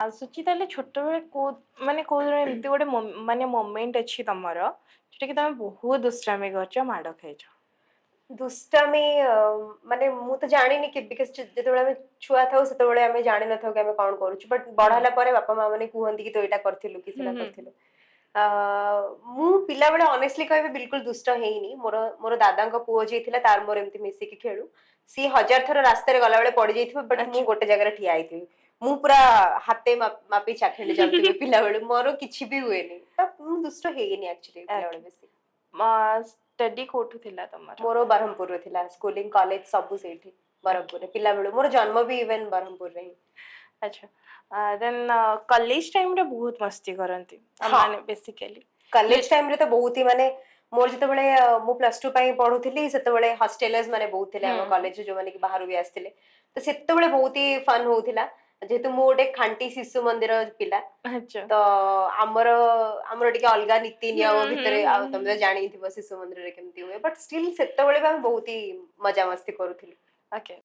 ଆସୁଛି ତାହେଲେ ଛୋଟବେଳେ କୋଉ ମାନେ କୋଉ ଦିନ ଏମିତି ଗୋଟେ ମାନେ ମୋମେଣ୍ଟ ଅଛି ତମର ଯୋଉଟା କି ତମେ ବହୁତ ଦୁଷ୍ଟାମି କରିଛ ମାଡ ଖାଇଛ? ଦୁଷ୍ଟାମି ମାନେ ମୁଁ ତ ଜାଣିନି କି ବିକଜ ଯେତେବେଳେ ଆମେ ଛୁଆ ଥାଉ ସେତେବେଳେ ଆମେ ଜାଣିନଥାଉ କି ଆମେ କଣ କରୁଛୁ ବଟ୍ ବଡ ହୁଁ ହେଲା ପରେ ବାପା ମା ମାନେ କୁହନ୍ତି କି ତୁ ଏଇଟା କରିଥିଲୁ କି ହୁଁ ସେଟା ହୁଁ କରିଥିଲୁ। ମୁଁ ପିଲାବେଳେ ଅନେଷ୍ଟଲି କହିବି ବିଲକୁଲ ଦୁଷ୍ଟ ହେଇନି। ମୋର ମୋର ଦାଦାଙ୍କ ପୁଅ ଯିଏ ଥିଲା ତାର ମୋର ଏମିତି ମିଶିକି ଖେଳୁ। ସିଏ 1000 ଥର ରାସ୍ତାରେ ଗଲାବେଳେ ପଡିଯାଇଥିବ ବଟ୍ ମୁଁ ଆଚ୍ଛା ଗୋଟେ ଜାଗାରେ ଠିଆ ହେଇଥିବି। ମୁଁ ପୁରା ହାତେ ମାପି ଚାଖେଣ୍ଡେ ଚାଲୁଥିବି ପିଲାବେଳୁ ମୋର କିଛି ବି ହୁଏନି ତ ମୁଁ ଦୁଷ୍ଟ ହେଇନି ଆକ୍ଚୁଆଲି ପିଲାବେଳେ ଓକେ। ବେଶୀ। ଷ୍ଟଡି କୋଉଠୁ ଥିଲା ତମର? ମୋର ବ୍ରହ୍ମପୁରରେ ଥିଲା ସ୍କୁଲିଂ କଲେଜ ସବୁ ସେଇଠି ଓକେ ବ୍ରହ୍ମପୁରରେ ପିଲାବେଳୁ ମୋର ଜନ୍ମ ବି ଇଭେନ ବ୍ରହ୍ମପୁରରେ ହିଁ। ଆଚ୍ଛା ଦେନ୍ କଲେଜ ଟାଇମରେ ବହୁତ ମସ୍ତି କରନ୍ତି ହଁ ମାନେ ବେସିକାଲି କଲେଜ ଟାଇମରେ ତ ବହୁତ ହି ମାନେ ମୋର ଯେତେବେଳେ ମୁଁ +2 ପାଇଁ ପଢୁଥିଲି ସେତେବେଳେ ହଷ୍ଟେଲର୍ସ ମାନେ ବହୁତ ଥିଲେ ହୁଁ ଆମ କଲେଜରେ ଯୋଉମାନେ କି ବାହାରୁ ବି ଆସିଥିଲେ। ତ ସେତେବେଳେ ବହୁତ ହି ଫନ୍ ହଉଥିଲା ଯେହେତୁ ମୁଁ ଗୋଟେ ଖାଣ୍ଟି ଶିଶୁ ମନ୍ଦିର ପିଲା। ଆଚ୍ଛା ତ ଆମର ଆମର ଟିକେ ଅଲଗା ନୀତି ହୁଁ ନିୟମ ହୁଁ ଭିତରେ ଆଉ ତମେ ତ ହୁଁ ଜାଣିଥିବ ଶିଶୁ ମନ୍ଦିରରେ କେମିତି ହୁଏ ବଟ୍ ଷ୍ଟିଲ୍ ସେତେବେଳେ ବି ଆମେ ବହୁତ ହି ମଜାମସ୍ତି କରୁଥିଲୁ। ଓକେ